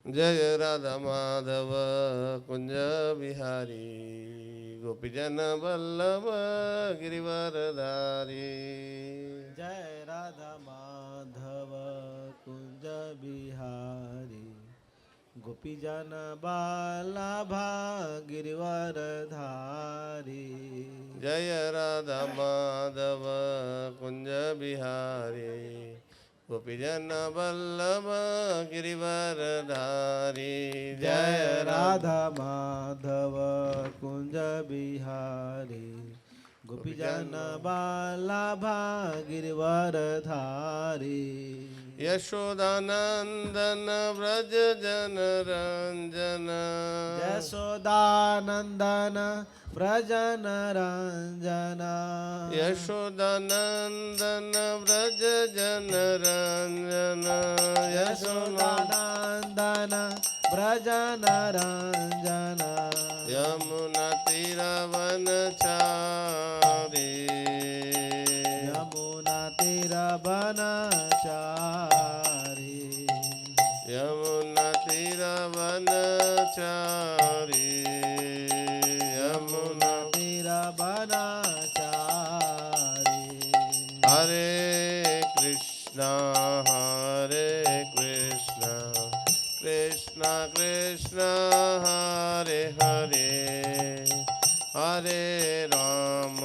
जय राधा माधव कुंज बिहारी गोपीजन वल्लभ गिरिवरधारी। जय राधा माधव कुंज बिहारी गोपीजन बालाभा गिरिवरधारी। जय राधा माधव कुंज बिहारी गोपीजन वल्लभ गिरिवरधारी। जय राधा माधव कुंज बिहारी गोपीजन बालाभा गिरिवरधारी। यशोदानंदन व्रज जन रंजन। यशोदानंदन व्रजन रंजन। यशोदानंदन व्रज जन रंजन। यशोदानंदन व्रजन रंजन। यमुना तीरवनचारी। यमुना तीरवनचारी। यमुना तीरवनचारी। यमुना तीरवनचारी। हरे कृष्णा कृष्णा कृष्णा हरे हरे हरे राम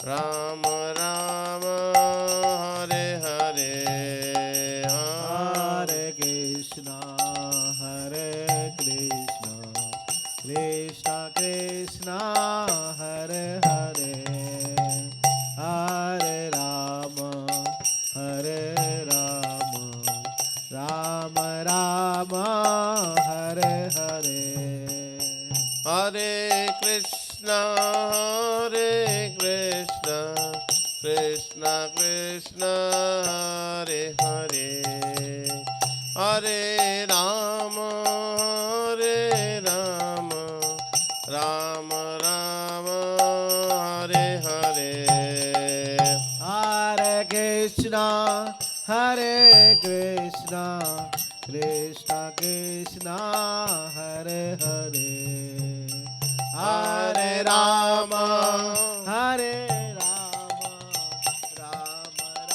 राम राम हरे हरे। हरे कृष्णा कृष्णा कृष्णा हरे हरे हरे राम राम राम हरे हरे। हरे कृष्णा कृष्णा कृष्णा हरे हरे हरे राम राम राम हरे हरे। हरे कृष्णा कृष्णा कृष्णा हरे हरे हरे राम राम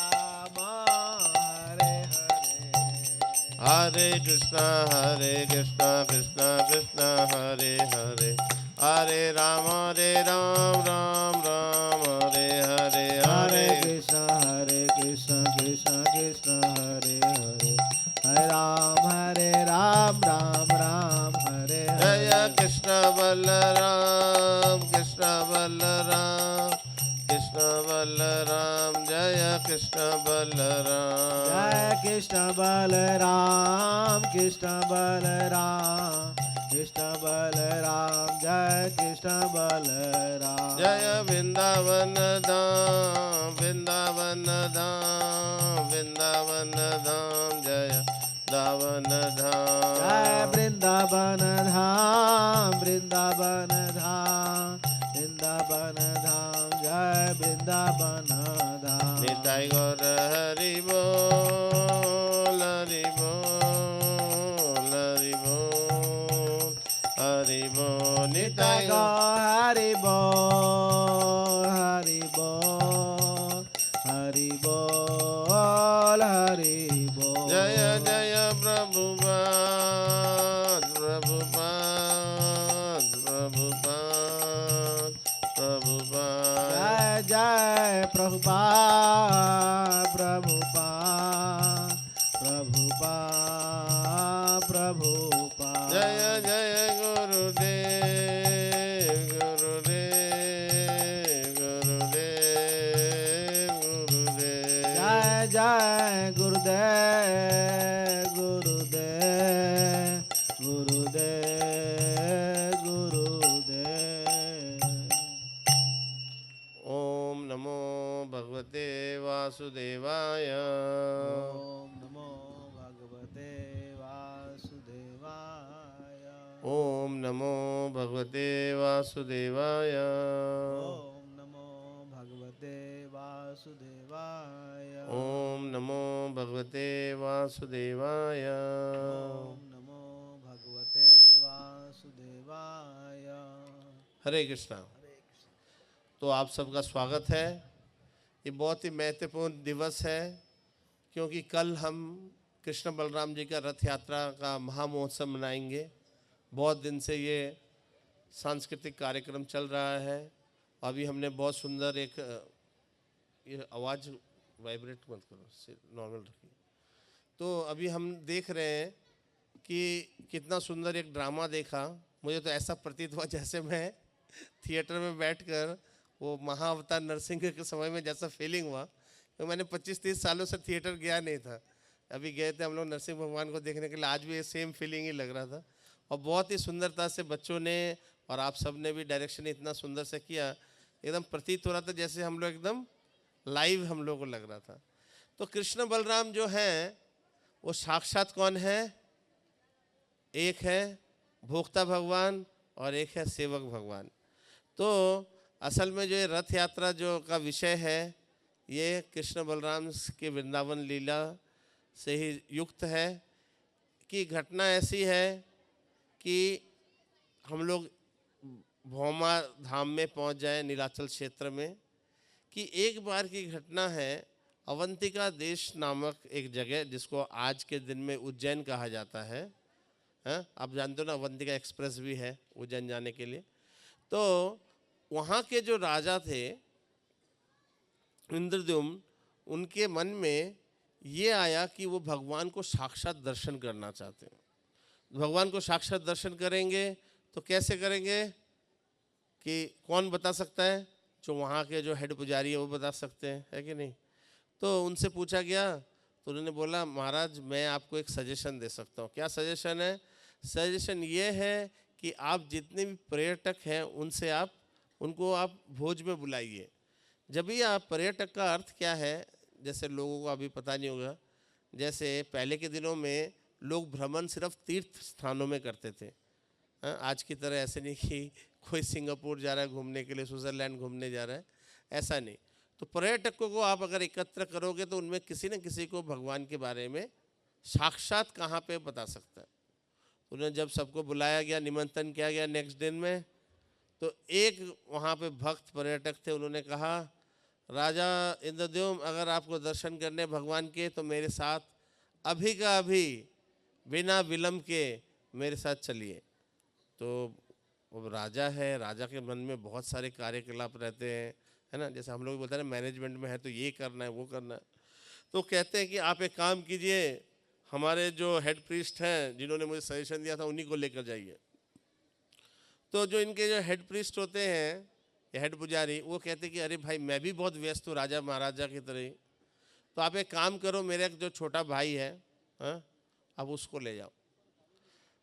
राम हरे हरे। हरे कृष्णा कृष्णा कृष्णा हरे हरे हरे राम राम हरे हरे हरे कृष्णा कृष्णा कृष्णा हरे हरे हरे राम राम हरे जय हरे। कृष्ण बलराम जय कृष्ण बलराम। जय कृष्ण बलराम जय कृष्ण बलराम। जय वृंदावन धाम जय दावन धाम। जय वृंदावन धाम जय वृंदावन धाम। निताई गौर हरि बोल हरि बोल निताई हरि बोल हरि बोल हरि बोल। जय जय प्रभुपाद जय जय प्रभुपाद जय जय गुरुदेव जय जय गुरुदेव ओम नमो भगवते वासुदेवाय। ओम नमो भगवते वासुदेवाय। ओम नमो भगवते वासुदेवाय। ओम नमो भगवते वासुदेवाय। वासुदेवाय। ओम नमो भगवते वासुदेवाय। ओम नमो भगवते वासुदेवाय। हरे कृष्णा। हरे कृष्ण। तो आप सबका स्वागत है। ये बहुत ही महत्वपूर्ण दिवस है, क्योंकि कल हम कृष्ण बलराम जी का रथ यात्रा का महामहोत्सव मनाएंगे। बहुत दिन से ये सांस्कृतिक कार्यक्रम चल रहा है। अभी हमने बहुत सुंदर एक ये आवाज़ वाइब्रेट मत करो, नॉर्मल रखिए। तो अभी हम देख रहे हैं कि कितना सुंदर एक ड्रामा देखा। मुझे तो ऐसा प्रतीत हुआ जैसे मैं थिएटर में बैठकर वो महाअवतार नरसिंह के समय में जैसा फीलिंग हुआ। तो मैंने 25-30 सालों से थिएटर गया नहीं था। अभी गए थे हम लोग नरसिंह भगवान को देखने के लिए। आज भी ये सेम फीलिंग ही लग रहा था, और बहुत ही सुंदरता से बच्चों ने और आप सब ने भी डायरेक्शन इतना सुंदर से किया, एकदम प्रतीत हो रहा था जैसे हम लोग एकदम लाइव हम लोग को लग रहा था। तो कृष्ण बलराम जो हैं वो साक्षात कौन है? एक है भोक्ता भगवान और एक है सेवक भगवान। तो असल में जो ये रथ यात्रा जो का विषय है, ये कृष्ण बलराम के वृंदावन लीला से ही युक्त है। कि घटना ऐसी है कि हम लोग भौमा धाम में पहुंच जाए, नीलाचल क्षेत्र में। कि एक बार की घटना है, अवंतिका देश नामक एक जगह जिसको आज के दिन में उज्जैन कहा जाता है। हाँ, आप जानते हो ना, अवंतिका एक्सप्रेस भी है उज्जैन जाने के लिए। तो वहाँ के जो राजा थे इंद्रद्युम्न, उनके मन में ये आया कि वो भगवान को साक्षात दर्शन करना चाहते हैं। भगवान को साक्षात दर्शन करेंगे तो कैसे करेंगे, कि कौन बता सकता है? जो वहाँ के जो हेड पुजारी है वो बता सकते हैं, है कि नहीं? तो उनसे पूछा गया तो उन्होंने बोला, महाराज मैं आपको एक सजेशन दे सकता हूँ। क्या सजेशन है? सजेशन ये है कि आप जितने भी पर्यटक हैं उनसे उनको आप भोज में बुलाइए। जब भी आप पर्यटक का अर्थ क्या है, जैसे लोगों को अभी पता नहीं होगा, जैसे पहले के दिनों में लोग भ्रमण सिर्फ तीर्थ स्थानों में करते थे। हाँ, आज की तरह ऐसे नहीं कि कोई सिंगापुर जा रहा है घूमने के लिए, स्विट्ज़रलैंड घूमने जा रहा है, ऐसा नहीं। तो पर्यटकों को आप अगर एकत्र करोगे तो उनमें किसी न किसी को भगवान के बारे में साक्षात कहाँ पे बता सकता है। उन्हें जब सबको बुलाया गया, निमंत्रण किया गया नेक्स्ट दिन में, तो एक वहाँ पे भक्त पर्यटक थे, उन्होंने कहा, राजा इंद्रद्युम्न अगर आपको दर्शन करने भगवान के तो मेरे साथ अभी का अभी बिना विलम्ब के मेरे साथ चलिए। तो वो राजा है, राजा के मन में बहुत सारे कार्यकलाप रहते हैं, है ना। जैसे हम लोग बोलते हैं ना, मैनेजमेंट में है तो ये करना है वो करना है। तो कहते हैं कि आप एक काम कीजिए, हमारे जो हेड प्रीस्ट हैं जिन्होंने मुझे सजेशन दिया था उन्हीं को लेकर जाइए। तो जो इनके जो हेड प्रीस्ट होते हैं या हेड पुजारी, वो कहते हैं कि अरे भाई मैं भी बहुत व्यस्त हूँ राजा महाराजा की तरह ही, तो आप एक काम करो, मेरा एक जो छोटा भाई है, हाँ, आप उसको ले जाओ।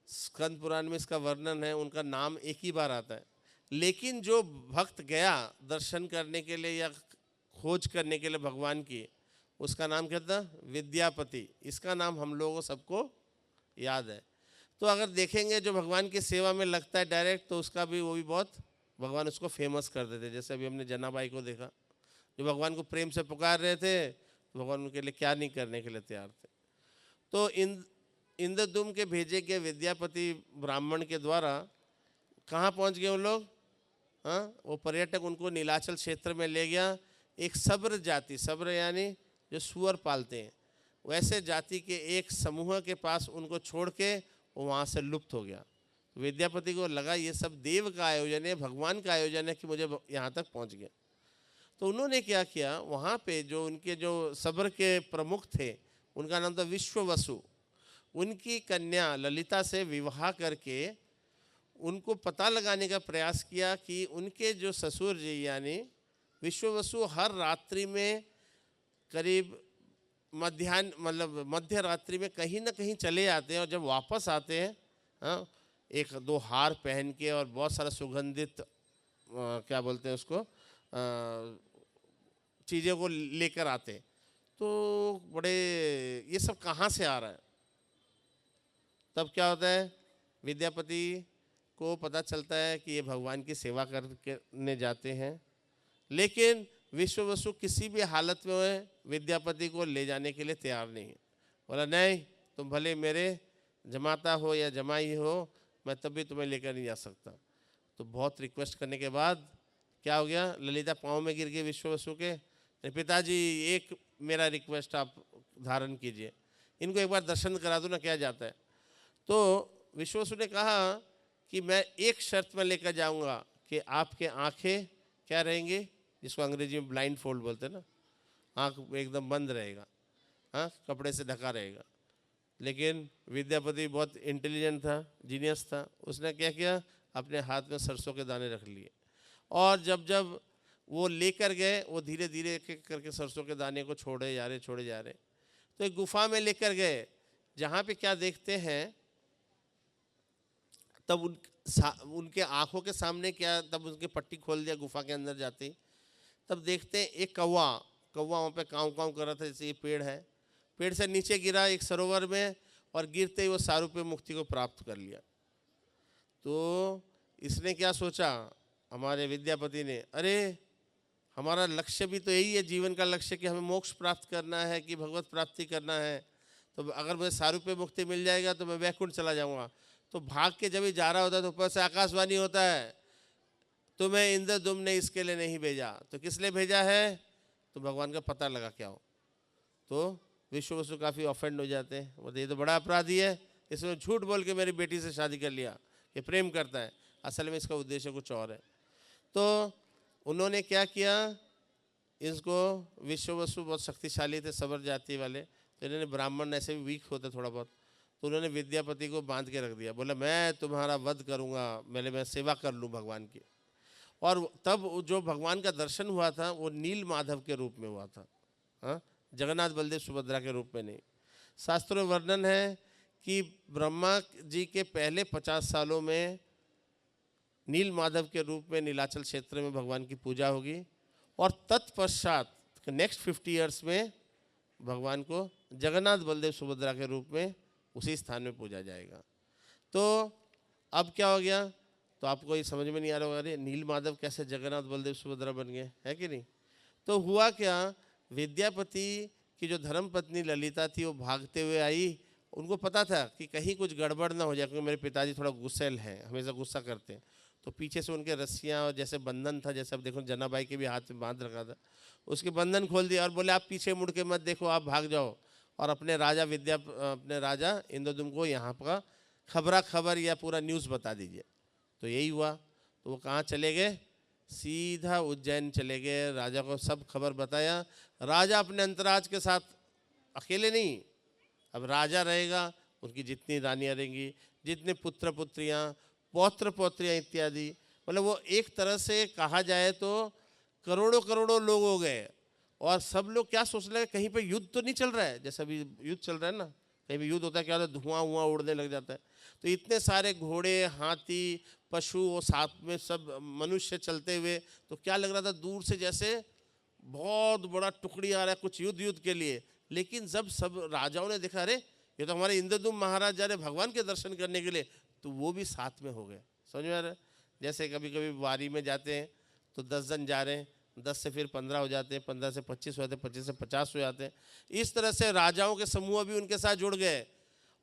स्कंद पुराण में इसका वर्णन है, उनका नाम एक ही बार आता है, लेकिन जो भक्त गया दर्शन करने के लिए या खोज करने के लिए भगवान की, उसका नाम क्या था? विद्यापति। इसका नाम हम लोगों सबको याद है। तो अगर देखेंगे जो भगवान की सेवा में लगता है डायरेक्ट, तो उसका भी वो भी बहुत भगवान उसको फेमस कर देते। जैसे अभी हमने जनाबाई को देखा, जो भगवान को प्रेम से पुकार रहे थे, तो भगवान उनके लिए क्या नहीं करने के लिए तैयार थे। तो इंद्रद्युम्न के भेजे गए विद्यापति ब्राह्मण के द्वारा कहाँ पहुँच गए उन लोग? हाँ, वो पर्यटक उनको नीलाचल क्षेत्र में ले गया। एक सब्र जाति, सब्र यानी जो सुअर पालते हैं, वैसे जाति के एक समूह के पास उनको छोड़ के वो वहाँ से लुप्त हो गया। विद्यापति को लगा ये सब देव का आयोजन है, भगवान का आयोजन है कि मुझे यहाँ तक पहुँच गया। तो उन्होंने क्या किया, वहाँ पे जो उनके जो सब्र के प्रमुख थे, उनका नाम था विश्ववसु। उनकी कन्या ललिता से विवाह करके उनको पता लगाने का प्रयास किया कि उनके जो ससुर जी यानी विश्ववसु हर रात्रि में करीब मध्याह्न मतलब मध्य रात्रि में कहीं ना कहीं चले आते हैं, और जब वापस आते हैं, हाँ, एक दो हार पहन के और बहुत सारा सुगंधित क्या बोलते हैं उसको, चीज़ों को लेकर आते हैं। तो बड़े ये सब कहाँ से आ रहा है? तब क्या होता है, विद्यापति को पता चलता है कि ये भगवान की सेवा करने जाते हैं, लेकिन विश्व वसु किसी भी हालत में विद्यापति को ले जाने के लिए तैयार नहीं है। बोला नहीं, तुम भले मेरे जमाता हो या जमाई हो, मैं तब भी तुम्हें लेकर नहीं जा सकता। तो बहुत रिक्वेस्ट करने के बाद क्या हो गया, ललिता पाँव में गिर गई विश्व वसु के। पिताजी एक मेरा रिक्वेस्ट आप धारण कीजिए, इनको एक बार दर्शन करा दो ना, क्या जाता है। तो विश्व वसु ने कहा कि मैं एक शर्त में लेकर जाऊंगा कि आपके आंखें क्या रहेंगी, जिसको अंग्रेजी में ब्लाइंड फोल्ड बोलते हैं ना, आँख एकदम बंद रहेगा, हाँ, कपड़े से ढका रहेगा। लेकिन विद्यापति बहुत इंटेलिजेंट था, जीनियस था। उसने क्या किया, अपने हाथ में सरसों के दाने रख लिए, और जब जब वो लेकर गए, वो धीरे धीरे एक एक करके सरसों के दाने को छोड़े जा रहे। तो एक गुफा में लेकर गए, जहाँ पे क्या देखते हैं, तब उनके आंखों के सामने क्या, तब उनकी पट्टी खोल दिया गुफा के अंदर जाते ही, तब देखते हैं एक कौवा वहाँ पे काँव काँव कर रहा था। जैसे ये पेड़ है, पेड़ से नीचे गिरा एक सरोवर में, और गिरते ही वो सारूप्य मुक्ति को प्राप्त कर लिया। तो इसने क्या सोचा, हमारे विद्यापति ने, अरे हमारा लक्ष्य भी तो यही है, जीवन का लक्ष्य कि हमें मोक्ष प्राप्त करना है, कि भगवत प्राप्ति करना है। तो अगर मुझे सारूप्य मुक्ति मिल जाएगा तो मैं वैकुंठ चला जाऊंगा। तो भाग के जब ही जा रहा होता है तो ऊपर से आकाशवाणी होता है, तुम्हें इंद्रदुम्न ने इसके लिए नहीं भेजा। तो किस लिए भेजा है, तो भगवान का पता लगा क्या हो। तो विश्व वसु काफ़ी ऑफेंड हो जाते हैं, बोलते ये तो बड़ा अपराधी है, इसमें झूठ बोल के मेरी बेटी से शादी कर लिया, ये प्रेम करता है, असल में इसका उद्देश्य कुछ और है। तो उन्होंने क्या किया, इसको, विश्व वसु बहुत शक्तिशाली थे, सबर जाति वाले, तो इन्होंने, ब्राह्मण ऐसे भी वीक होते थोड़ा बहुत, तो उन्होंने विद्यापति को बांध के रख दिया। बोला मैं तुम्हारा वध करूँगा, मैं सेवा कर लूँ भगवान की। और तब जो भगवान का दर्शन हुआ था वो नील माधव के रूप में हुआ था, हाँ, जगन्नाथ बलदेव सुभद्रा के रूप में नहीं। शास्त्रों में वर्णन है कि ब्रह्मा जी के पहले 50 सालों में नील माधव के रूप में नीलाचल क्षेत्र में भगवान की पूजा होगी, और तत्पश्चात नेक्स्ट 50 ईयर्स में भगवान को जगन्नाथ बलदेव सुभद्रा के रूप में उसी स्थान में पूजा जाएगा। तो अब क्या हो गया, तो आपको ये समझ में नहीं आ रहा होगा, अरे नील माधव कैसे जगन्नाथ बलदेव सुभद्रा बन गए, है कि नहीं। तो हुआ क्या, विद्यापति की जो धर्म पत्नी ललिता थी वो भागते हुए आई। उनको पता था कि कहीं कुछ गड़बड़ ना हो जाए, क्योंकि मेरे पिताजी थोड़ा गुस्सैल हैं, हमेशा गुस्सा करते हैं। तो पीछे से उनके रस्सियाँ और जैसे बंधन था, जैसे अब देखो जनाबाई के भी हाथ में बांध रखा था, उसके बंधन खोल दिया और बोले आप पीछे मुड़ के मत देखो, आप भाग जाओ, और अपने राजा इंद्रदुम्न को यहाँ का खबर या पूरा न्यूज़ बता दीजिए। तो यही हुआ। तो वो कहाँ चले गए, सीधा उज्जैन चले गए, राजा को सब खबर बताया। राजा अपने अंतराज के साथ, अकेले नहीं, अब राजा रहेगा, उनकी जितनी रानियाँ रहेंगी, जितने पुत्र पुत्रियाँ, पौत्र पौत्रियाँ इत्यादि, मतलब वो एक तरह से कहा जाए तो करोड़ों लोग हो गए। और सब लोग क्या सोच रहे हैं, कहीं पे युद्ध तो नहीं चल रहा है, जैसे अभी युद्ध चल रहा है ना, कहीं भी युद्ध होता है क्या होता है, धुआं उड़ने लग जाता है। तो इतने सारे घोड़े, हाथी, पशु और साथ में सब मनुष्य चलते हुए, तो क्या लग रहा था, दूर से जैसे बहुत बड़ा टुकड़ी आ रहा है कुछ युद्ध के लिए। लेकिन जब सब राजाओं ने देखा, अरे ये तो हमारे इंद्रदुम्न महाराज जा रहे भगवान के दर्शन करने के लिए, तो वो भी साथ में हो गए। समझ में आ रहा है। जैसे कभी कभी वारी में जाते हैं तो 10 जन जा रहे हैं, 10 से फिर 15 हो जाते हैं, 15 से 25 हो जाते हैं, 25 से 50 हो जाते हैं। इस तरह से राजाओं के समूह भी उनके साथ जुड़ गए।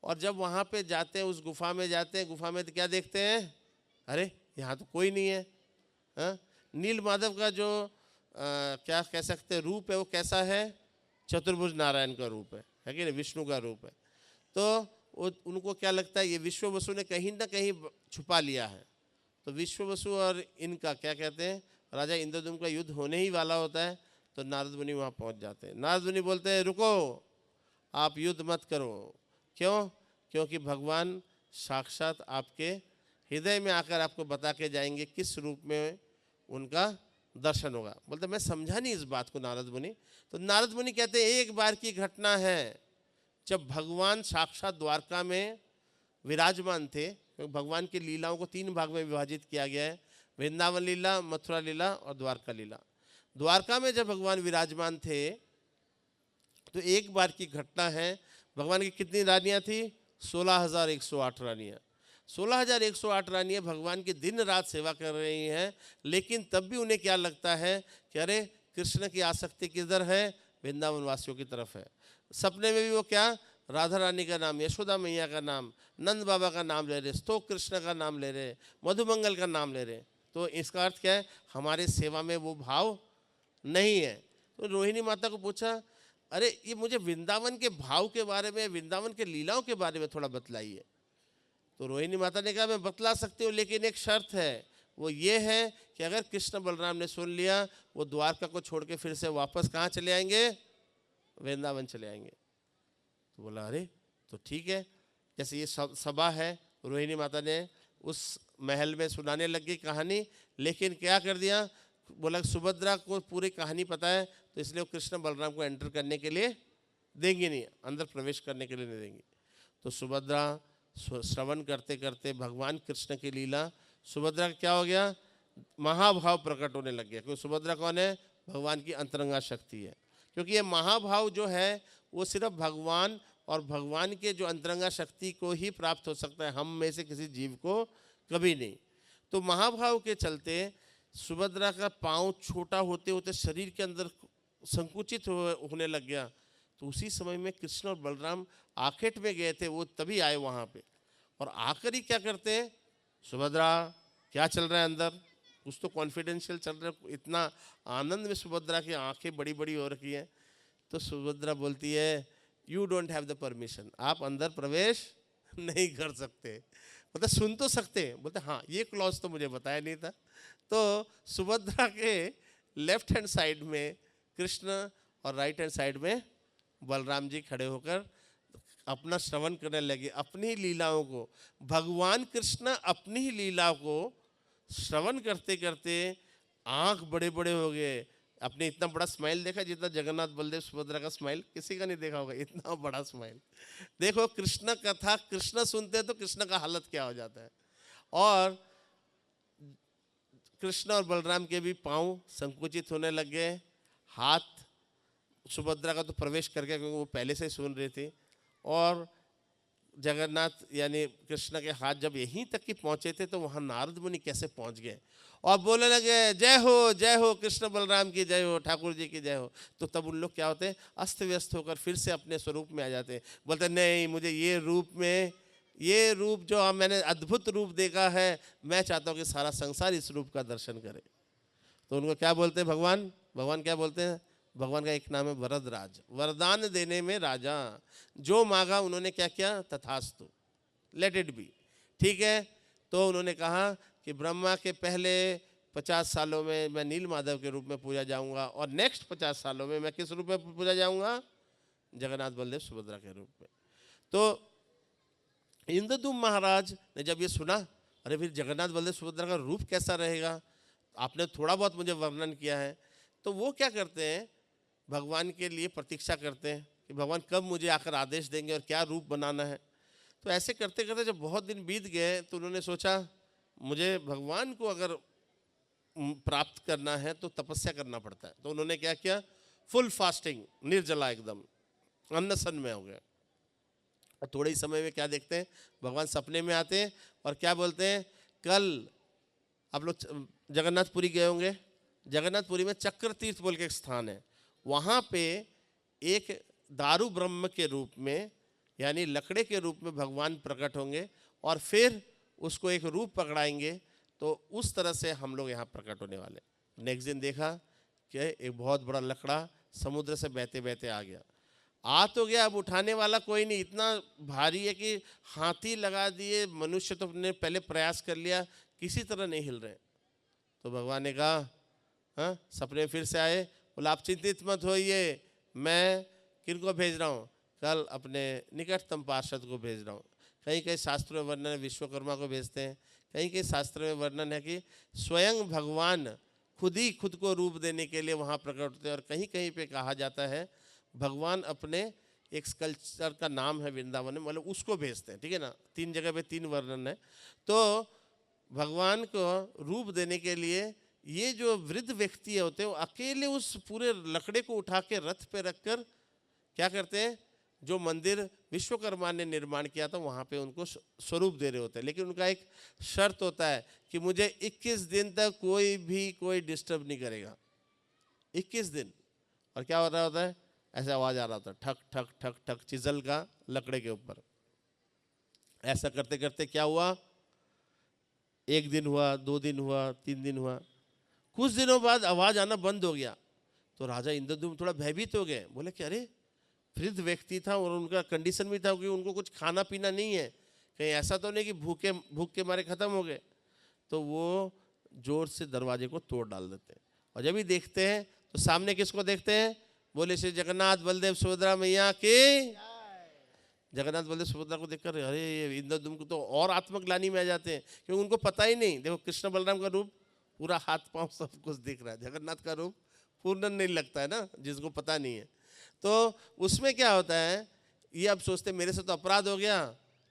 और जब वहाँ पे जाते हैं, उस गुफा में जाते हैं, गुफा में तो क्या देखते हैं, अरे यहाँ तो कोई नहीं है। हाँ, नील माधव का जो क्या कह सकते हैं रूप है, वो कैसा है, चतुर्भुज नारायण का रूप है कि नहीं, विष्णु का रूप है। तो उनको क्या लगता है, ये विश्व वसु ने कहीं ना कहीं छुपा लिया है। तो विश्व वसु और इनका क्या कहते हैं, राजा इंद्रदुम्न का युद्ध होने ही वाला होता है। तो नारद मुनि वहाँ पहुँच जाते हैं। नारद मुनि बोलते हैं, रुको, आप युद्ध मत करो। क्यों? क्योंकि भगवान साक्षात आपके हृदय में आकर आपको बता के जाएंगे किस रूप में उनका दर्शन होगा। बोलते मैं समझा नहीं इस बात को नारद मुनि। तो नारद मुनि कहते हैं, एक बार की घटना है, जब भगवान साक्षात द्वारका में विराजमान थे। भगवान की लीलाओं को 3 भाग में विभाजित किया गया है, वृंदावन लीला, मथुरा लीला और द्वारका लीला। द्वारका में जब भगवान विराजमान थे तो एक बार की घटना है, भगवान की कितनी रानियाँ थी, 16,108 रानियाँ। 16,108 रानियाँ भगवान की दिन रात सेवा कर रही हैं। लेकिन तब भी उन्हें क्या लगता है कि अरे कृष्ण की आसक्ति किधर है? वृंदावन वासियों की तरफ है। सपने में भी वो क्या? राधा रानी का नाम, यशोदा मैया का नाम, नंद बाबा का नाम ले रहे, स्तोक कृष्ण का नाम ले रहे, मधुमंगल का नाम ले रहे। तो इसका अर्थ क्या है? हमारे सेवा में वो भाव नहीं है। तो रोहिणी माता को पूछा, अरे ये मुझे वृंदावन के भाव के बारे में, वृंदावन के लीलाओं के बारे में थोड़ा बतलाइए। तो रोहिणी माता ने कहा, मैं बतला सकती हूँ, लेकिन एक शर्त है, वो ये है कि अगर कृष्ण बलराम ने सुन लिया, वो द्वारका को छोड़ के फिर से वापस कहाँ चले आएंगे? वृंदावन चले आएंगे। तो बोला, अरे तो ठीक है। जैसे ये सभा है, रोहिणी माता ने उस महल में सुनाने लगी कहानी, लेकिन क्या कर दिया? बोला सुभद्रा को पूरी कहानी पता है, तो इसलिए वो कृष्ण बलराम को एंटर करने के लिए देंगी नहीं, अंदर प्रवेश करने के लिए नहीं देंगी। तो सुभद्रा श्रवण करते करते भगवान कृष्ण की लीला, सुभद्रा का क्या हो गया? महाभाव प्रकट होने लग गया। क्योंकि सुभद्रा कौन है? भगवान की अंतरंगा शक्ति है। क्योंकि ये महाभाव जो है वो सिर्फ भगवान और भगवान के जो अंतरंगा शक्ति को ही प्राप्त हो सकता है, हम में से किसी जीव को कभी नहीं। तो महाभाव के चलते सुभद्रा का पाँव छोटा होते होते शरीर के अंदर संकुचित होने लग गया। तो उसी समय में कृष्ण और बलराम आखेट में गए थे, वो तभी आए वहाँ पे। और आकर ही क्या करते हैं? सुभद्रा क्या चल रहा है अंदर? कुछ तो कॉन्फिडेंशियल चल रहा है। इतना आनंद में सुभद्रा की आंखें बड़ी बड़ी हो रखी हैं। तो सुभद्रा बोलती है, you don't have the permission, आप अंदर प्रवेश नहीं कर सकते। मतलब सुन तो सकते हैं। बोलते हाँ, ये क्लॉज तो मुझे बताया नहीं था। तो सुभद्रा के लेफ्ट हैंड साइड में कृष्ण और राइट हैंड साइड में बलराम जी खड़े होकर अपना श्रवण करने लगे, अपनी लीलाओं को। भगवान कृष्ण अपनी ही लीलाओं को श्रवण करते करते आंख बड़े बड़े हो गए। आपने इतना बड़ा स्माइल देखा जितना जगन्नाथ बलदेव सुभद्रा का स्माइल किसी का नहीं देखा होगा, इतना बड़ा स्माइल। देखो कृष्ण कथा कृष्ण सुनते हैं तो कृष्ण का हालत क्या हो जाता है। और कृष्ण और बलराम के भी पांव संकुचित होने लग गए। हाथ सुभद्रा का तो प्रवेश करके, क्योंकि वो पहले से ही सुन रही थी। और जगन्नाथ यानी कृष्ण के हाथ जब यहीं तक कि पहुँचे थे तो वहाँ नारद मुनि कैसे पहुँच गए और बोलने लगे, जय हो कृष्ण बलराम की जय हो, ठाकुर जी की जय हो। तो तब उन लोग क्या होते हैं? अस्त व्यस्त होकर फिर से अपने स्वरूप में आ जाते हैं। बोलते नहीं, मुझे ये रूप जो मैंने अद्भुत रूप देखा है, मैं चाहता हूँ कि सारा संसार इस रूप का दर्शन करे। तो उनको क्या बोलते हैं? भगवान क्या बोलते हैं? भगवान का एक नाम है वरदराज, वरदान देने में राजा। जो मांगा उन्होंने क्या किया? तथास्तु, लेट इट बी। ठीक है। तो उन्होंने कहा कि ब्रह्मा के पहले 50 सालों में मैं नील माधव के रूप में पूजा जाऊंगा, और नेक्स्ट 50 सालों में मैं किस रूप में पूजा जाऊंगा? जगन्नाथ बलदेव सुभद्रा के रूप में। तो इंद्रदुम्न महाराज ने जब ये सुना, अरे फिर जगन्नाथ बलदेव सुभद्रा का रूप कैसा रहेगा? आपने थोड़ा बहुत मुझे वर्णन किया है। तो वो क्या करते हैं? भगवान के लिए प्रतीक्षा करते हैं कि भगवान कब मुझे आकर आदेश देंगे और क्या रूप बनाना है। तो ऐसे करते करते जब बहुत दिन बीत गए तो उन्होंने सोचा, मुझे भगवान को अगर प्राप्त करना है तो तपस्या करना पड़ता है। तो उन्होंने क्या किया? फुल फास्टिंग, निर्जला, एकदम अनशन में हो गए। और थोड़े ही समय में क्या देखते हैं? भगवान सपने में आते हैं और क्या बोलते हैं? कल आप लोग जगन्नाथपुरी गए होंगे। जगन्नाथपुरी में चक्र तीर्थ बोल के एक स्थान है। वहाँ पे एक दारू ब्रह्म के रूप में, यानी लकड़े के रूप में भगवान प्रकट होंगे और फिर उसको एक रूप पकड़ाएंगे। तो उस तरह से हम लोग यहाँ प्रकट होने वाले। नेक्स्ट दिन देखा कि एक बहुत बड़ा लकड़ा समुद्र से बहते बहते आ गया। आ तो गया, अब उठाने वाला कोई नहीं, इतना भारी है कि हाथी लगा दिए, मनुष्य तो ने पहले प्रयास कर लिया, किसी तरह नहीं हिल रहे। तो भगवान ने कहा, हाँ, सपने फिर से आए। बोला, आप चिंतित मत होइए, मैं किनको भेज रहा हूँ? कल अपने निकटतम पार्षद को भेज रहा हूँ। कहीं कहीं शास्त्रों में वर्णन है विश्वकर्मा को भेजते हैं, कहीं कहीं शास्त्र में वर्णन है कि स्वयं भगवान खुद ही खुद को रूप देने के लिए वहाँ प्रकट होते हैं। और कहीं कहीं पे कहा जाता है भगवान अपने एक स्कल्पचर का नाम है वृंदावन में, मतलब उसको भेजते हैं। ठीक है ना, 3 जगह पे 3 वर्णन है। तो भगवान को रूप देने के लिए ये जो वृद्ध व्यक्ति होते हैं वो अकेले उस पूरे लकड़े को उठा के रथ पे रखकर क्या करते हैं? जो मंदिर विश्वकर्मा ने निर्माण किया था वहाँ पे उनको स्वरूप दे रहे होते हैं। लेकिन उनका एक शर्त होता है कि मुझे 21 दिन तक कोई डिस्टर्ब नहीं करेगा। 21 दिन। और क्या हो रहा होता है, ऐसे आवाज आ रहा होता है, ठक ठक ठक ठक, चिजल का लकड़े के ऊपर। ऐसा करते करते क्या हुआ, 1 दिन हुआ, 2 दिन हुआ, 3 दिन हुआ, कुछ दिनों बाद आवाज आना बंद हो गया। तो राजा इंद्रद्युम्न थोड़ा भयभीत हो गए, बोले कि अरे वृद्ध व्यक्ति था और उनका कंडीशन भी था कि उनको कुछ खाना पीना नहीं है, कहीं ऐसा तो नहीं कि भूख के मारे खत्म हो गए। तो वो जोर से दरवाजे को तोड़ डाल देते हैं, और जब भी देखते हैं तो सामने किसको देखते हैं, बोले श्री जगन्नाथ बलदेव सुभद्रा मैया की। जगन्नाथ बलदेव सुभद्रा को देखकर अरे ये इंद्रद्युम्न को तो और आत्मग्लानि में आ जाते हैं, क्योंकि उनको पता ही नहीं। देखो कृष्ण बलराम का रूप पूरा हाथ पांव सब कुछ दिख रहा है, जगन्नाथ का रूप पूर्ण नहीं लगता है ना, जिसको पता नहीं है। तो उसमें क्या होता है, ये अब सोचते मेरे से तो अपराध हो गया,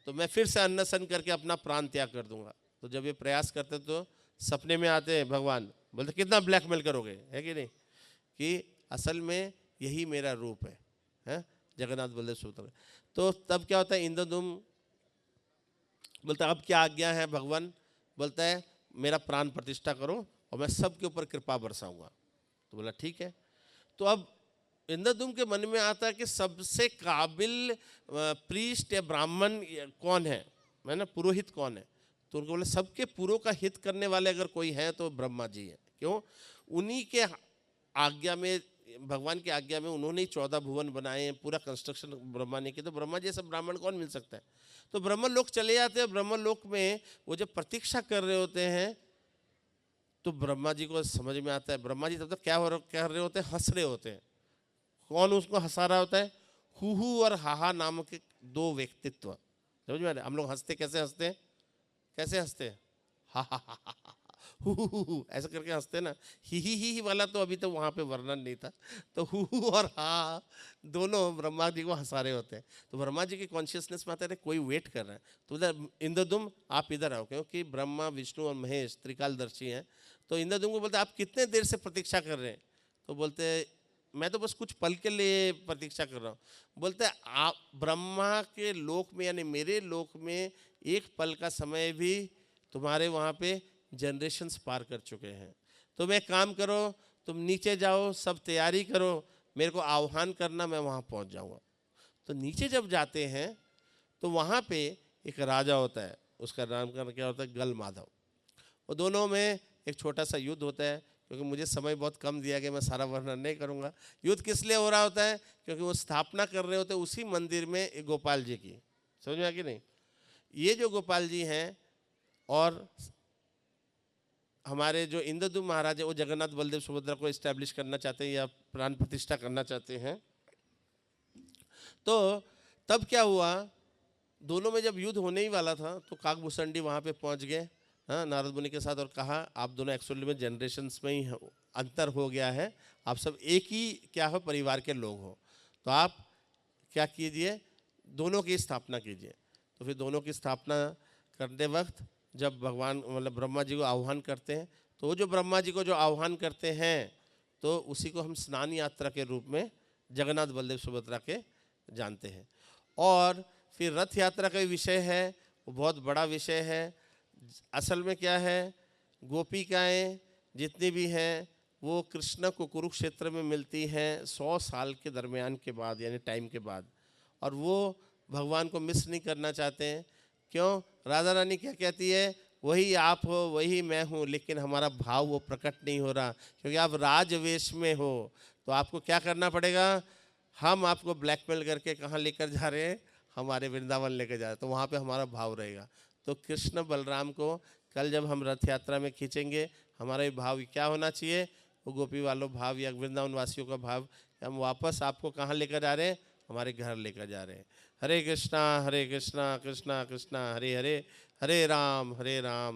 तो मैं फिर से अन्नसन करके अपना प्राण त्याग कर दूंगा। तो जब ये प्रयास करते तो सपने में आते हैं भगवान, बोलते कितना ब्लैकमेल करोगे, है कि नहीं, कि असल में यही मेरा रूप है जगन्नाथ बलदेव सुभद्रा। तो तब क्या होता है, इंद्रद्युम्न बोलता है अब क्या आज्ञा है भगवान, बोलता है मेरा प्राण प्रतिष्ठा करो और मैं सबके ऊपर कृपा बरसाऊंगा। तो बोला ठीक है। तो अब इंद्रद्युम्न के मन में आता है कि सबसे काबिल प्रीस्ट या ब्राह्मण कौन है, ना पुरोहित कौन है। तो उनको बोले सबके पुरों का हित करने वाले अगर कोई है तो ब्रह्मा जी है। क्यों, उन्हीं के आज्ञा में, भगवान की आज्ञा में उन्होंने ही 14 भुवन बनाए हैं, पूरा कंस्ट्रक्शन ब्रह्मा ने किया। तो ब्रह्मा जैसा ब्राह्मण कौन मिल सकता है। तो ब्रह्म लोक चले जाते हैं। ब्रह्म लोक में वो जब प्रतीक्षा कर रहे होते हैं तो ब्रह्मा जी को समझ में आता है, ब्रह्मा जी तब तक क्या कर रहे होते हैं, हंस रहे होते हैं। कौन उसको हंसा रहा होता है, हुहू और हाहा नाम के 2 व्यक्तित्व। समझ में आ रहा है, हम लोग हंसते कैसे हंसते हैं, कैसे हंसते हैं, हा हा हा हा हा, हु ऐसा करके हंसते हैं ना। ही वाला तो अभी तो वहाँ पे वर्णन नहीं था। तो हु और हा दोनों ब्रह्मा जी को हंसा रहे होते हैं। तो ब्रह्मा जी की कॉन्शियसनेस में आता है कोई वेट कर रहा है। तो उधर इंद्रद्युम्न आप इधर आओ, क्योंकि ब्रह्मा विष्णु और महेश त्रिकालदर्शी हैं। तो इंद्रद्युम्न को बोलते आप कितने देर से प्रतीक्षा कर रहे हैं। तो बोलते मैं तो बस कुछ पल के लिए प्रतीक्षा कर रहा हूँ। बोलते आप ब्रह्मा के लोक में यानी मेरे लोक में एक पल का समय भी तुम्हारे वहाँ पे जनरेशन्स पार कर चुके हैं। तो मैं काम करो, तुम नीचे जाओ, सब तैयारी करो, मेरे को आह्वान करना, मैं वहाँ पहुँच जाऊँगा। तो नीचे जब जाते हैं तो वहाँ पे एक राजा होता है, उसका नाम क्या होता है, गल माधव। और दोनों में एक छोटा सा युद्ध होता है। क्योंकि मुझे समय बहुत कम दिया गया, मैं सारा वर्णन नहीं करूँगा। युद्ध किस लिए हो रहा होता है, क्योंकि वो स्थापना कर रहे होते हैं उसी मंदिर में एक गोपाल जी की। समझ में आ कि नहीं। ये जो गोपाल जी हैं और हमारे जो इंद्रद्युम्न महाराज है वो जगन्नाथ बलदेव सुभद्रा को एस्टैब्लिश करना चाहते हैं या प्राण प्रतिष्ठा करना चाहते हैं। तो तब क्या हुआ, दोनों में जब युद्ध होने ही वाला था तो काकभूषणी वहाँ पे पहुँच गए, हाँ, नारद मुनि के साथ, और कहा आप दोनों एक्चुअली में जनरेशन्स में ही अंतर हो गया है, आप सब एक ही क्या हो परिवार के लोग हो, तो आप क्या कीजिए, दोनों की स्थापना कीजिए। तो फिर दोनों की स्थापना करते वक्त जब भगवान मतलब ब्रह्मा जी को आह्वान करते हैं, तो वो जो ब्रह्मा जी को जो आह्वान करते हैं तो उसी को हम स्नान यात्रा के रूप में जगन्नाथ बलदेव सुभद्रा के जानते हैं। और फिर रथ यात्रा का विषय है, वो बहुत बड़ा विषय है। असल में क्या है, गोपिकाएँ जितनी भी हैं वो कृष्ण को कुरुक्षेत्र में मिलती हैं 100 साल के दरमियान के बाद, यानी टाइम के बाद, और वो भगवान को मिस नहीं करना चाहते हैं। क्यों, राधा रानी क्या कहती है, वही आप हो वही मैं हूँ, लेकिन हमारा भाव वो प्रकट नहीं हो रहा, क्योंकि आप राजवेश में हो। तो आपको क्या करना पड़ेगा, हम आपको ब्लैकमेल करके कहाँ लेकर जा रहे हैं, हमारे वृंदावन लेकर जा रहे हैं, तो वहाँ पे हमारा भाव रहेगा। तो कृष्ण बलराम को कल जब हम रथ यात्रा में खींचेंगे, हमारा ये भाव क्या होना चाहिए, वो गोपी वालों भाव या वृंदावन वासियों का भाव, हम वापस आपको कहाँ लेकर जा रहे हैं, हमारे घर लेकर जा रहे हैं। हरे कृष्णा कृष्णा कृष्णा हरे हरे, हरे राम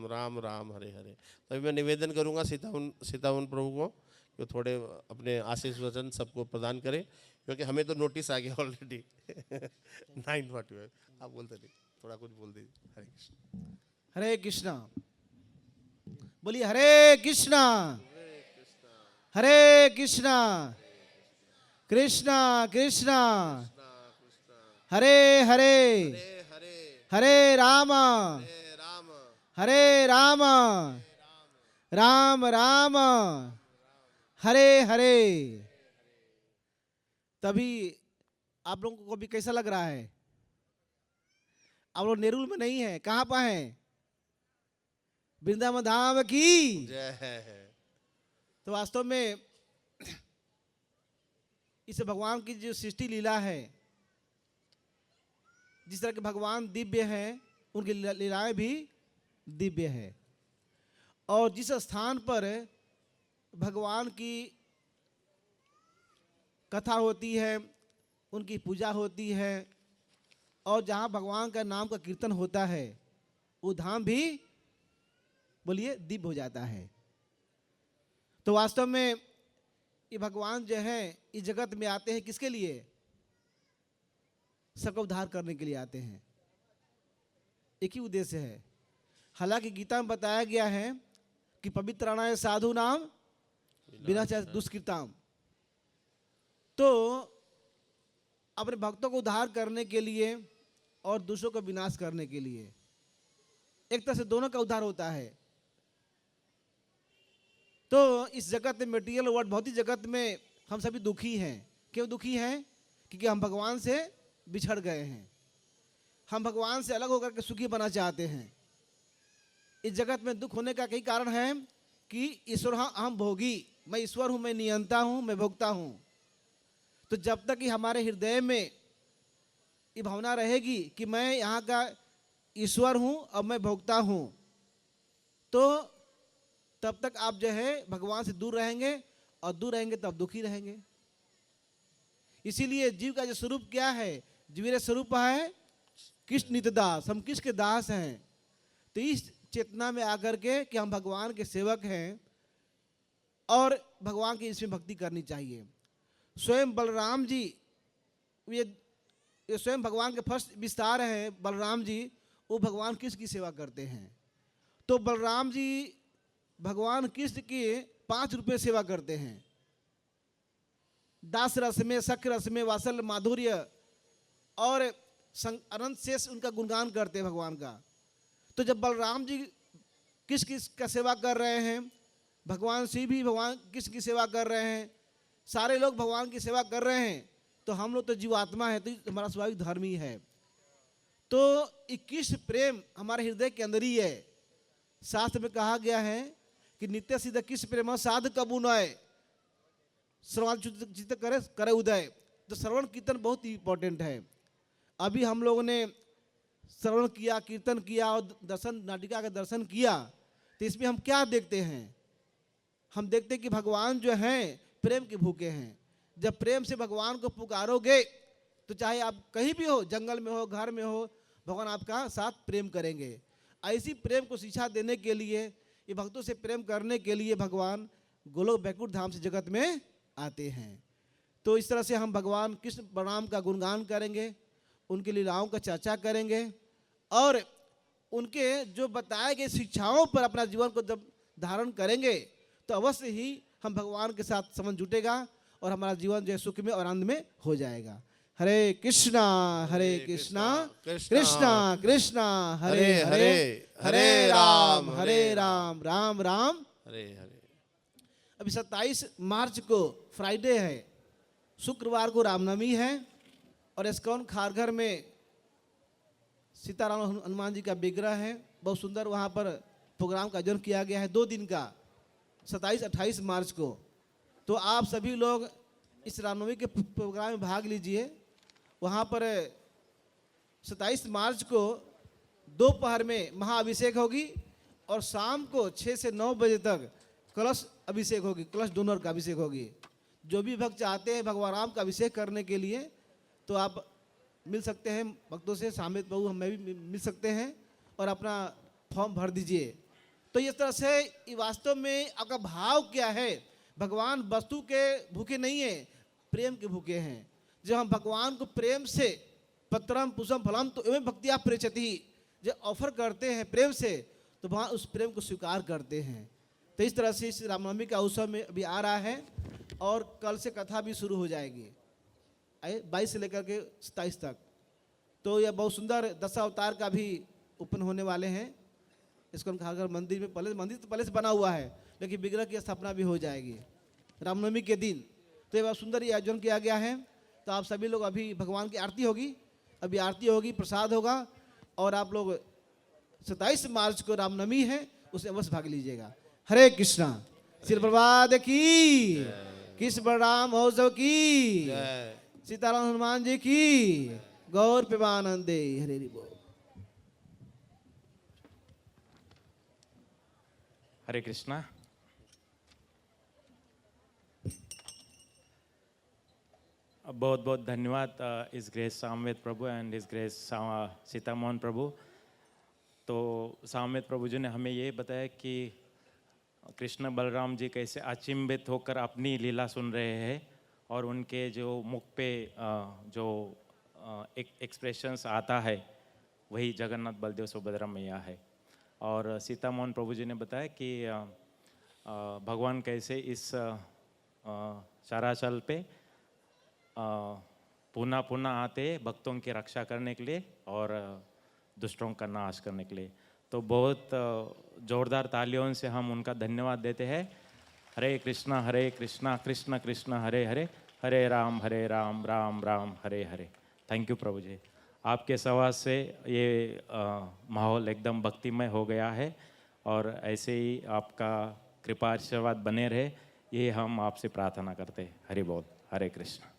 राम राम हरे हरे। तो अभी मैं निवेदन करूँगा सीतावन प्रभु को कि थोड़े अपने आशीष वचन सबको प्रदान करें, क्योंकि हमें तो नोटिस आ गया ऑलरेडी 9:45। आप बोलते नहीं, थोड़ा कुछ बोल दीजिए। हरे कृष्णा। बोलिए हरे कृष्णा हरे कृष्णा कृष्णा कृष्णा हरे हरे हरे राम हरे राम राम राम हरे हरे। तभी आप लोगों को भी कैसा लग रहा है? आप लोग नेरुल में नहीं है, कहाँ पर हैं? वृंदावन धाम की। जय है। तो वास्तव में इस भगवान की जो सृष्टि लीला है, जिस तरह के भगवान दिव्य हैं, उनकी लीलाएं भी दिव्य है। और जिस स्थान पर भगवान की कथा होती है, उनकी पूजा होती है, और जहाँ भगवान का नाम का कीर्तन होता है, वो धाम भी बोलिए दिव्य हो जाता है। तो वास्तव में ये भगवान जो है इस जगत में आते हैं किसके लिए? सबका उद्धार करने के लिए आते हैं। एक ही उद्देश्य है। हालांकि गीता में बताया गया है कि पवित्राणाय साधु नाम बिना दुष्कृताम। तो अपने भक्तों को उद्धार करने के लिए और दूसरों का विनाश करने के लिए, एक तरह से दोनों का उद्धार होता है। तो इस जगत में, मटेरियल वर्ल्ड, भौतिक जगत में हम सभी दुखी हैं। क्यों दुखी हैं? क्योंकि हम भगवान से बिछड़ गए हैं। हम भगवान से अलग होकर के सुखी बनना चाहते हैं। इस जगत में दुख होने का कई कारण है कि ईश्वर हम भोगी, मैं ईश्वर हूँ, मैं नियंता हूँ, मैं भोगता हूँ। तो जब तक कि हमारे हृदय में ये भावना रहेगी कि मैं यहाँ का ईश्वर हूँ और मैं भोगता हूँ, तो तब तक आप जो है भगवान से दूर रहेंगे, और दूर रहेंगे तब दुखी रहेंगे। इसीलिए जीव का जो स्वरूप क्या है? जीवेर स्वरूप है कृष्ण नित्यदास, हम किसके दास हैं। तो इस चेतना में आकर के कि हम भगवान के सेवक हैं और भगवान की इसमें भक्ति करनी चाहिए। स्वयं बलराम जी, ये स्वयं भगवान के फर्स्ट विस्तार हैं। बलराम जी वो भगवान कृष्ण की सेवा करते हैं। तो बलराम जी भगवान कृष्ण की 5 रूप में सेवा करते हैं। दास रस में, सख्य रस में, वात्सल्य माधुर्य और अनंत शेष उनका गुणगान करते हैं भगवान का। तो जब बलराम जी किस का सेवा कर रहे हैं, भगवान शिव भी भगवान कृष्ण की सेवा कर रहे हैं, सारे लोग भगवान की सेवा कर रहे हैं, तो हम लोग तो जीवात्मा है, तो हमारा स्वाभाविक धर्म ही है। तो 21 प्रेम हमारे हृदय के अंदर ही है। शास्त्र में कहा गया है कि नित्य सिद्ध किस प्रेम साध कबू नय, श्रवण चित्त करे उदय। तो श्रवण कीर्तन बहुत ही इंपॉर्टेंट है। अभी हम लोगों ने श्रवण किया, कीर्तन किया और दर्शन, नाटिका का दर्शन किया, तो इसमें हम क्या देखते हैं? हम देखते हैं कि भगवान जो हैं प्रेम के भूखे हैं। जब प्रेम से भगवान को पुकारोगे तो चाहे आप कहीं भी हो, जंगल में हो, घर में हो, भगवान आपका साथ प्रेम करेंगे। ऐसी प्रेम को शिक्षा देने के लिए, ये भक्तों से प्रेम करने के लिए भगवान गोलोक बैकुंठ धाम से जगत में आते हैं। तो इस तरह से हम भगवान कृष्ण बलराम का गुणगान करेंगे, उनकी लीलाओं का चर्चा करेंगे, और उनके जो बताए गए शिक्षाओं पर अपना जीवन को जब धारण करेंगे तो अवश्य ही हम भगवान के साथ संबंध जुटेगा और हमारा जीवन जो है सुख में और आनंद में हो जाएगा। हरे कृष्णा कृष्णा कृष्णा हरे हरे, हरे राम राम राम हरे हरे। अभी 27 मार्च को फ्राइडे है, शुक्रवार को रामनवमी है, और इस्कॉन खारघर में सीताराम हनुमान जी का विग्रह है। बहुत सुंदर वहाँ पर प्रोग्राम का आयोजन किया गया है 2 दिन का, 27-28 मार्च को। तो आप सभी लोग इस रामनवमी के प्रोग्राम में भाग लीजिए। वहाँ पर 27 मार्च को दोपहर में महाअभिषेक होगी, और शाम को 6 से 9 बजे तक कलश अभिषेक होगी, कलश डोनर का अभिषेक होगी। जो भी भक्त चाहते हैं भगवान राम का अभिषेक करने के लिए, तो आप मिल सकते हैं भक्तों से, सामित बहू हमें भी मिल सकते हैं, और अपना फॉर्म भर दीजिए। तो इस तरह से वास्तव में आपका भाव क्या है? भगवान वस्तु के भूखे नहीं है, प्रेम के भूखे हैं। जब हम भगवान को प्रेम से पत्रम पुष्पम फलम तो एवं भक्तिया प्रेचति, जब ऑफर करते हैं प्रेम से, तो वहाँ उस प्रेम को स्वीकार करते हैं। तो इस तरह से इस रामनवमी का उत्सव में अभी आ रहा है, और कल से कथा भी शुरू हो जाएगी 22 से लेकर के 27 तक। तो यह बहुत सुंदर 10 अवतार का भी ओपन होने वाले हैं इस्कॉन खारघर मंदिर में। मंदिर तो पहले से बना हुआ है, लेकिन विग्रह की स्थापना भी हो जाएगी। रामनवमी के दिन। तो ये बहुत सुंदर ये आयोजन किया गया है। तो आप सभी लोग, अभी भगवान की आरती होगी, अभी आरती होगी, प्रसाद होगा, और आप लोग 27 मार्च को रामनवमी है, उसमें अवश्य भाग लीजिएगा। हरे कृष्णा। श्री प्रभात की, कृष्ण बलराम महोत्सव की, जय। सीताराम हनुमान जी की, गौर प्रेमानंदे। हरे हरि बोल। हरे कृष्णा। बहुत बहुत धन्यवाद इस ग्रेस सामवेद प्रभु एंड इस ग्रेस सीता मोहन प्रभु। तो सामवेद प्रभु जी ने हमें ये बताया कि कृष्ण बलराम जी कैसे अचिंभित होकर अपनी लीला सुन रहे हैं, और उनके जो मुख पे जो एक एक्सप्रेशंस आता है वही जगन्नाथ बलदेव सुभद्रा मैया है। और सीता मोहन प्रभु जी ने बताया कि भगवान कैसे इस चराचल पे पुनः पुनः आते भक्तों की रक्षा करने के लिए और दुष्टों का नाश करने के लिए। तो बहुत जोरदार तालियों से हम उनका धन्यवाद देते हैं। हरे कृष्णा कृष्ण कृष्ण हरे हरे, हरे राम राम राम हरे हरे। थैंक यू प्रभु जी। आपके सवाल से ये माहौल एकदम भक्तिमय हो गया है, और ऐसे ही आपका कृपा आशीर्वाद बने रहे, ये हम आपसे प्रार्थना करते हैं। हरि बोल। हरे कृष्ण।